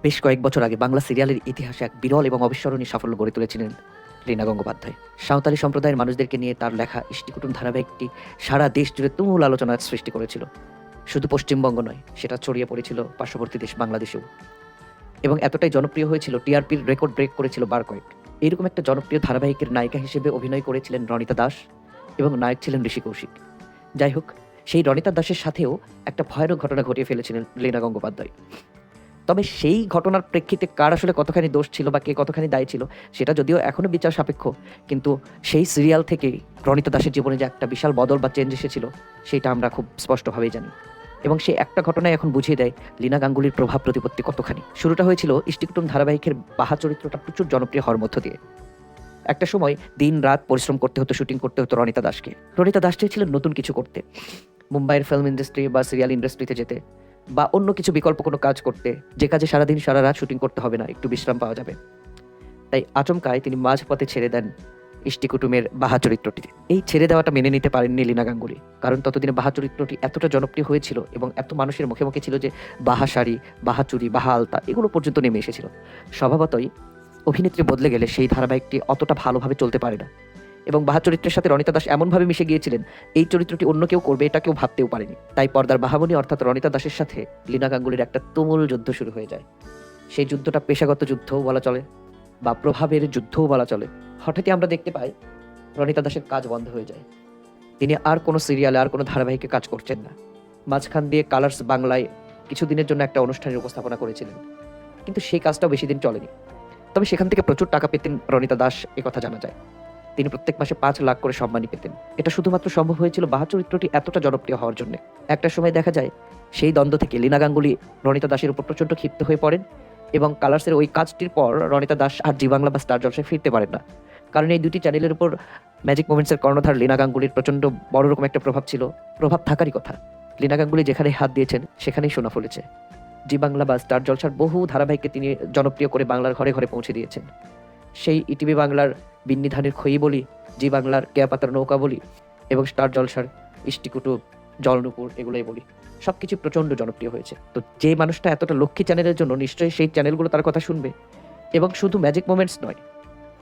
বেশ কয়েক বছর আগে বাংলা সিরিয়ালের ইতিহাসে এক বিরল এবং অবিস্মরণীয় সাফল্য গড়ে তুলেছিলেন রীনা গঙ্গোপাধ্যায়। সাঁওতালি সম্প্রদায়ের মানুষদেরকে নিয়ে তার লেখা ইষ্টিকুটুম ধারাবাহিকটি সারা দেশ জুড়ে তুমুল আলোচনার সৃষ্টি করেছিল। শুধু পশ্চিমবঙ্গ নয়, সেটা ছড়িয়ে পড়েছিল পার্শ্ববর্তী দেশ বাংলাদেশেও, এবং এতটাই জনপ্রিয় হয়েছিল টিআরপির রেকর্ড ব্রেক করেছিল বার কয়েক। এরকম একটা জনপ্রিয় ধারাবাহিকের নায়িকা হিসেবে অভিনয় করেছিলেন রনিতা দাস এবং নায়ক ছিলেন ঋষি কৌশিক। যাই হোক, সেই রনিতা দাসের সাথেও একটা ভয়ানক ঘটনা ঘটিয়ে ফেলেছিলেন রীনা গঙ্গোপাধ্যায়। তবে সেই ঘটনার প্রেক্ষিতে কার আসলে কতখানি দোষ ছিল বা কে কতখানি দায়ী ছিল সেটা যদিও এখনো বিচার সাপেক্ষ, কিন্তু সেই সিরিয়াল থেকেই রনিতা দাসের জীবনে যে একটা বিশাল বদল বা চেঞ্জ এসেছিল সেটা আমরা খুব স্পষ্টভাবেই জানি। এবং সেই একটা ঘটনায় এখন বুঝিয়ে দেয় লীনা গাঙ্গুলির প্রভাব প্রতিপত্তি কতখানি। শুরুটা হয়েছিল ইষ্টিকুটুম ধারাবাহিকের বাহা চরিত্রটা প্রচুর জনপ্রিয় হওয়ার মধ্য দিয়ে। একটা সময় দিন রাত পরিশ্রম করতে হতো, শুটিং করতে হতো রনিতা দাসকে। রনিতা দাস চেয়েছিলেন নতুন কিছু করতে, মুম্বাইয়ের ফিল্ম ইন্ডাস্ট্রি বা সিরিয়াল ইন্ডাস্ট্রিতে যেতে, বা অন্য কিছু বিকল্প কোনো কাজ করতে, যে কাজে সারাদিন সারা রাত শুটিং করতে হবে না, একটু বিশ্রাম পাওয়া যাবে। তাই আচমকায় তিনি মাঝপথে ছেড়ে দেন ইষ্টিকুটুমের বাহা চরিত্রটি। এই ছেড়ে দেওয়াটা মেনে নিতে পারেননি লীনা গাঙ্গুলি, কারণ ততদিনে বাহা চরিত্রটি এতটা জনপ্রিয় হয়েছিল এবং এত মানুষের মুখে মুখে ছিল যে বাহা শাড়ি, বাহা চুড়ি, বাহা আলতা এগুলো পর্যন্ত নেমে এসেছিল। স্বভাবতই অভিনেত্রী বদলে গেলে সেই ধারাবাহিকটি অতটা ভালোভাবে চলতে পারে না, এবং বাহা চরিত্রের সাথে রনিতা দাস এমনভাবে মিশে গিয়েছিলেন এই চরিত্রটি অন্য কেউ করবে এটা কেউ ভাবতেও পারেনি। তাই পর্দার বাহামণি অর্থাৎ রনিতা দাসের সাথে লীনা গাঙ্গুলির একটা তুমুল যুদ্ধ শুরু হয়ে যায়। সেই যুদ্ধটা পেশাগত যুদ্ধও বলা চলে বা প্রভাবের যুদ্ধও বলা চলে। হঠাৎই আমরা দেখতে পাই রনিতা দাসের কাজ বন্ধ হয়ে যায়। তিনি আর কোনো সিরিয়ালে আর কোনো ধারাবাহিকে কাজ করছেন না। মাঝখান দিয়ে কালার্স বাংলায় কিছুদিনের জন্য একটা অনুষ্ঠানের উপস্থাপনা করেছিলেন, কিন্তু সেই কাজটাও বেশি দিন চলেনি। তবে সেখান থেকে প্রচুর টাকা পেতেন রনিতা দাস, কথা জানা যায়। তিনি প্রত্যেক মাসে 5 লাখ করে সম্মানী পেতেন। এটা শুধুমাত্র সম্ভব হয়েছিল বাহা চরিত্রটি এতটা জনপ্রিয় হওয়ার জন্য। একটা সময় দেখা যায় সেই দ্বন্দ্ব থেকে লীনা গাঙ্গুলি রনিতা দাসের উপর প্রচণ্ড ক্ষিপ্ত হয়ে পড়েন, এবং কালার্সের ওই কাজটির পর রনিতা দাস আর জি বাংলা বা স্টার জলসায় ফিরতে পারেন না, কারণ এই দুটি চ্যানেলের উপর ম্যাজিক মোমেন্টসের কর্ণধার লীনা গাঙ্গুলির প্রচণ্ড বড় রকম একটা প্রভাব ছিল। প্রভাব থাকারই কথা। লীনা গাঙ্গুলি যেখানে হাত দিয়েছেন সেখানেই সোনা ফলেছে। জি বাংলা বা স্টার জলসার বহু ধারাবাহিককে তিনি জনপ্রিয় করে বাংলার ঘরে ঘরে পৌঁছে দিয়েছেন। সেই ইটিভি বাংলার বিন্নি ধানের খই বলি, জি বাংলার কেয়া পাতার নৌকা বলি, এবং স্টার জলসার ইষ্টিকুটু, জলনুপুর এগুলোই বলি, সবকিছু প্রচণ্ড জনপ্রিয় হয়েছে। তো যে মানুষটা এতটা লক্ষ্মী চ্যানেলের জন্য, নিশ্চয়ই সেই চ্যানেলগুলো তার কথা শুনবে। এবং শুধু ম্যাজিক মোমেন্টস নয়,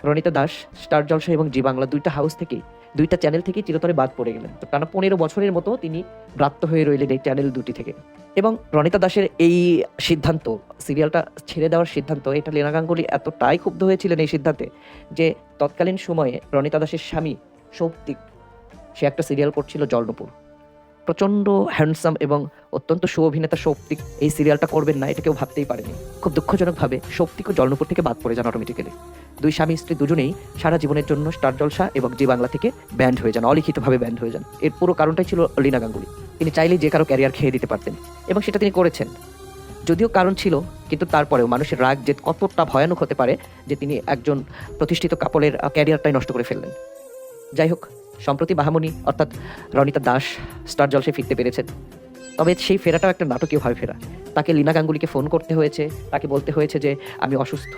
রনিতা দাস স্টার জলসা এবং জি বাংলা দুইটা হাউস থেকেই, দুইটা চ্যানেল থেকেই চিরতরে বাদ পড়ে গেলেন। তো টানা 15 বছরের মতো তিনি ব্রাত্য হয়ে রইলেন এই চ্যানেল দুটি থেকে। এবং রনিতা দাসের এই সিদ্ধান্ত, সিরিয়ালটা ছেড়ে দেওয়ার সিদ্ধান্ত, এটা লীনা গাঙ্গুলি এতটাই ক্ষুব্ধ হয়েছিলেন এই সিদ্ধান্তে যে তৎকালীন সময়ে রনিতা দাসের স্বামী সৌপ্তিক, সে একটা সিরিয়াল করছিল জলনুপুর। প্রচণ্ড হ্যান্ডসাম এবং অত্যন্ত সুঅভিনেতা সৌপ্তিক এই সিরিয়ালটা করবেন না এটা কেউ ভাবতেই পারেনি। খুব দুঃখজনকভাবে সৌপ্তিক ও জলনুপুর থেকে বাদ পড়ে যান অটোমেটিক্যালি। দুই স্বামী স্ত্রী দুজনেই সারা জীবনের জন্য স্টার জলসা এবং জি বাংলা থেকে ব্যান্ড হয়ে যান, অলিখিতভাবে ব্যান্ড হয়ে যান। এর পুরো কারণটাই ছিল লীনা গাঙ্গুলি। তিনি চাইলেই যে কারো ক্যারিয়ার খেয়ে দিতে পারতেন, এবং সেটা তিনি করেছেন। যদিও কারণ ছিল, কিন্তু তারপরেও মানুষের রাগ যে কতটা ভয়ানক হতে পারে যে তিনি একজন প্রতিষ্ঠিত কাপলের ক্যারিয়ারটাই নষ্ট করে ফেললেন। যাই হোক, সম্প্রতি বাহামণি অর্থাৎ রনিতা দাস স্টার জলসে ফিরতে পেরেছেন। তবে সেই ফেরাটাও একটা নাটকীয়ভাবে ফেরা। তাকে লীনা গাঙ্গুলিকে ফোন করতে হয়েছে, তাকে বলতে হয়েছে যে আমি অসুস্থ,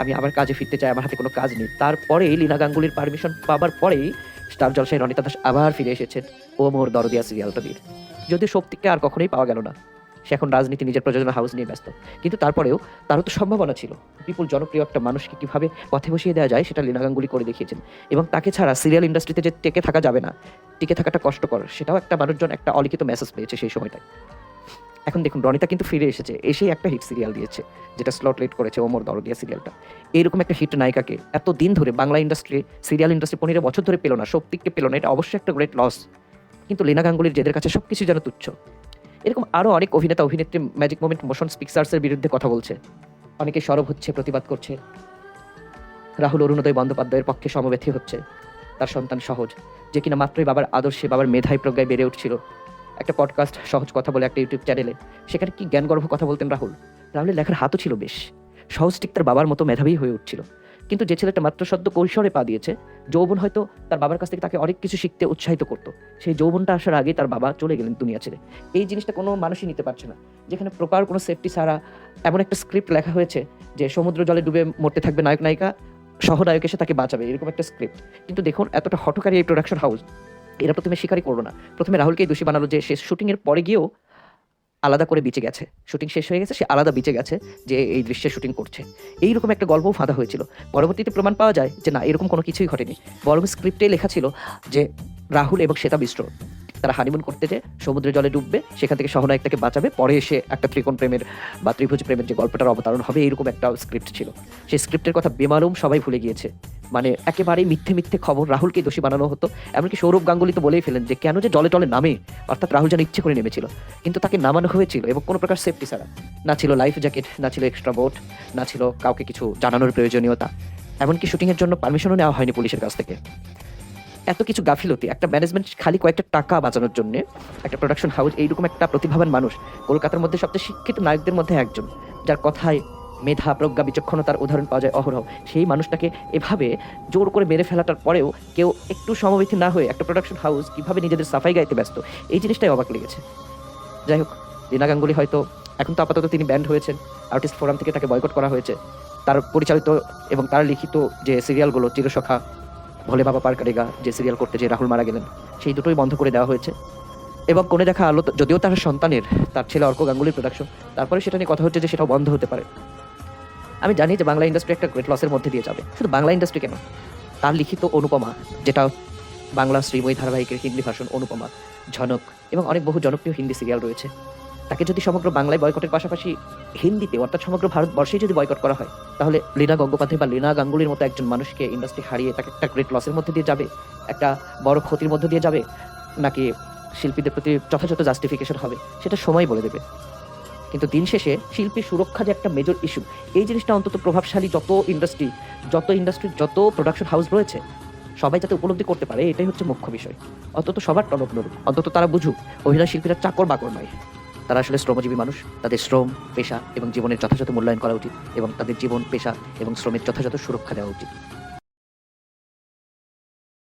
আমি আবার কাজে ফিরতে চাই, আমার হাতে কোনো কাজ নেই। তারপরেই লীনা গাঙ্গুলির পারমিশন পাবার পরেই স্টার জলসায় রনিতা দাস আবার ফিরে এসেছেন ও মোর দরদিয়া সিরিয়ালটা দিয়ে। যদিও সৌপ্তিককে আর কখনোই পাওয়া গেল না, সে এখন রাজনীতি, নিজের প্রযোজনা হাউস নিয়ে ব্যস্ত। কিন্তু তারপরেও তারও তো সম্ভাবনা ছিল। বিপুল জনপ্রিয় একটা মানুষকে কিভাবে পথে বসিয়ে দেওয়া যায় সেটা লীনা গাঙ্গুলি করে দেখিয়েছেন। এবং তাকে ছাড়া সিরিয়াল ইন্ডাস্ট্রিতে যে টিকে থাকা যাবে না, টিকে থাকাটা কষ্টকর, সেটাও একটা মানুষজন একটা অলিখিত মেসেজ পেয়েছে সেই সময়টায়। এখন দেখুন, রনিতা কিন্তু ফিরে এসেছে, এসেই একটা হিট সিরিয়াল দিয়েছে, যেটা স্লট লেট করেছে ওমর দরদিয়া সিরিয়ালটা। এইরকম একটা হিট নায়িকাকে এত দিন ধরে বাংলা ইন্ডাস্ট্রি, সিরিয়াল ইন্ডাস্ট্রি 15 বছর ধরে পেল না, সৌপ্তিককে পেল না, এটা অবশ্যই একটা গ্রেট লস। কিন্তু লীনা গাঙ্গুলির জেদের কাছে সবকিছু যেন তুচ্ছ। এরকম আরও অনেক অভিনেতা অভিনেত্রী ম্যাজিক মোমেন্ট মোশন পিকচার্সের বিরুদ্ধে কথা বলছে, অনেকে সরব হচ্ছে, প্রতিবাদ করছে। রাহুল অরুণোদয় বন্দ্যোপাধ্যায়ের পক্ষে সমব্যথী হচ্ছে। তার সন্তান সহজ, যে কিনা মাত্রই বাবার আদর্শে, বাবার মেধায় প্রজ্ঞায় বেড়ে উঠছিল, একটা পডকাস্ট সহজ কথা বলে একটা ইউটিউব চ্যানেলে, সেখানে কি জ্ঞানগর্ভ কথা বলতেন রাহুল। রাহুলের লেখার হাতও ছিল বেশ, সহজ ঠিক তার বাবার মতো মেধাবী হয়ে উঠছিল। কিন্তু যে ছেলেটা মাত্র সদ্য কৈশোরে পা দিয়েছে, যৌবন হয়তো তার বাবার কাছ থেকে তাকে অনেক কিছু শিখতে উৎসাহিত করতো, সেই যৌবনটা আসার আগেই তার বাবা চলে গেলেন দুনিয়া ছেড়ে। এই জিনিসটা কোনো মানুষই নিতে পারছে না, যেখানে প্রপার কোনো সেফটি ছাড়া এমন একটা স্ক্রিপ্ট লেখা হয়েছে যে সমুদ্র জলে ডুবে মরতে থাকবে নায়ক নায়িকা, সহনায়ক এসে তাকে বাঁচাবে, এরকম একটা স্ক্রিপ্ট। কিন্তু দেখুন, এতটা হঠকারী এই প্রোডাকশন হাউস, এরা প্রথমে স্বীকারই করলো না। প্রথমে রাহুলকেই দোষী বানালো যে সে শুটিংয়ের পরে গিয়েও আলাদা করে বিচে গেছে, শুটিং শেষ হয়ে গেছে, সে আলাদা বিচে গেছে যে এই দৃশ্যে শুটিং করছে। এইরকম একটা গল্পও ফাঁদা হয়েছিল। পরবর্তীতে প্রমাণ পাওয়া যায় যে না, এরকম কোনো কিছুই ঘটেনি। বরং স্ক্রিপ্টে লেখা ছিল যে রাহুল এবং শ্বেতা মিশ্র তারা হানিমুন করতে যে সমুদ্রের জলে ডুববে, সেখান থেকে সহনায়কটাকে বাঁচাবে, পরে এসে একটা ত্রিকোণ প্রেমের বা ত্রিভুজ প্রেমের যে গল্পটার অবতারণ হবে, এরকম একটা স্ক্রিপ্ট ছিল। সেই স্ক্রিপ্টের কথা বেমালুম সবাই ভুলে গিয়েছে। মানে একেবারেই মিথ্যে মিথ্যে খবর, রাহুলকে দোষী বানানো হতো। এমনকি সৌরভ গাঙ্গুলি তো বলেই ফেলেন যে কেন যে জলে টলে নামে, অর্থাৎ রাহুল যেন ইচ্ছে করে নেমেছিল, কিন্তু তাকে নামানো হয়েছিল এবং কোনো প্রকার সেফটি ছাড়া। না ছিল লাইফ জ্যাকেট, না ছিল এক্সট্রা বোট, না ছিল কাউকে কিছু জানানোর প্রয়োজনীয়তা। এমনকি শুটিংয়ের জন্য পারমিশনও নেওয়া হয়নি পুলিশের কাছ থেকে। এত কিছু গাফিলতি, একটা ম্যানেজমেন্ট খালি কয়েকটা টাকা বাঁচানোর জন্য একটা প্রোডাকশন হাউস, এইরকম একটা প্রতিভাবান মানুষ, কলকাতার মধ্যে সবচেয়ে শিক্ষিত নায়কদের মধ্যে একজন, যার কথায় মেধা, প্রজ্ঞা, বিচক্ষণতার উদাহরণ পাওয়া যায় অহরহ, সেই মানুষটাকে এভাবে জোর করে মেরে ফেলাটার পরেও কেউ একটু সমবেথী না হয়ে একটা প্রোডাকশন হাউস কিভাবে নিজেদের সাফাই গাইতে ব্যস্ত, এই জিনিসটাই অবাক লেগেছে। যাই হোক, রীনা গাঙ্গুলি হয়তো এখন তো আপাতত তিনি ব্যান্ড হয়েছেন, আর্টিস্ট ফোরাম থেকে তাকে বয়কট করা হয়েছে। তার পরিচালিত এবং তার লিখিত যে সিরিয়ালগুলো, চিরসখা, ভোলে বাবা পার করেগা, যে সিরিয়াল করতে যে রাহুল মারা গেলেন, সেই দুটোই বন্ধ করে দেওয়া হয়েছে। এবং কোণে দেখা আলো যদিও তার সন্তানের, তার ছেলে অর্ক গাঙ্গুলির প্রোডাকশন, তারপরে সেটা নিয়ে কথা হচ্ছে যে সেটাও বন্ধ হতে পারে। আমি জানি যে বাংলা ইন্ডাস্ট্রি একটা গ্রেট লসের মধ্যে দিয়ে যাবে। শুধু বাংলা ইন্ডাস্ট্রি কেন, তার লিখিত অনুপমা, যেটা বাংলা শ্রীময়ী ধারাবাহিকের হিন্দি ভার্সন অনুপমা, ঝনক এবং অনেক বহু জনপ্রিয় হিন্দি সিরিয়াল রয়েছে, তাকে যদি সমগ্র বাংলায় বয়কটের পাশাপাশি হিন্দিতে অর্থাৎ সমগ্র ভারতবর্ষেই যদি বয়কট করা হয়, তাহলে লীনা গঙ্গোপাধ্যায় বা লীনা গাঙ্গুলির মতো একজন মানুষকে ইন্ডাস্ট্রি হারিয়ে তাকে একটা গ্রেট লসের মধ্যে দিয়ে যাবে, একটা বড় ক্ষতির মধ্যে দিয়ে যাবে, নাকি শিল্পীদের প্রতি যথাযথ জাস্টিফিকেশন হবে, সেটা সময় বলে দেবে। কিন্তু দিন শেষে শিল্পী সুরক্ষা যে একটা মেজর ইস্যু, এই জিনিসটা অন্তত প্রভাবশালী যত যত প্রোডাকশন হাউস রয়েছে, সবাই যাতে উপলব্ধি করতে পারে, এটাই হচ্ছে মুখ্য বিষয়। অন্তত সবার টনক নড়ুক, অন্তত তারা বুঝুক অভিনয় শিল্পীরা চাকর বাকর নয়, তারা আসলে শ্রমজীবী মানুষ। তাদের শ্রম, পেশা এবং জীবনের যথাযথ মূল্যায়ন করা উচিত এবং তাদের জীবন, পেশা এবং শ্রমের যথাযথ সুরক্ষা দেওয়া উচিত।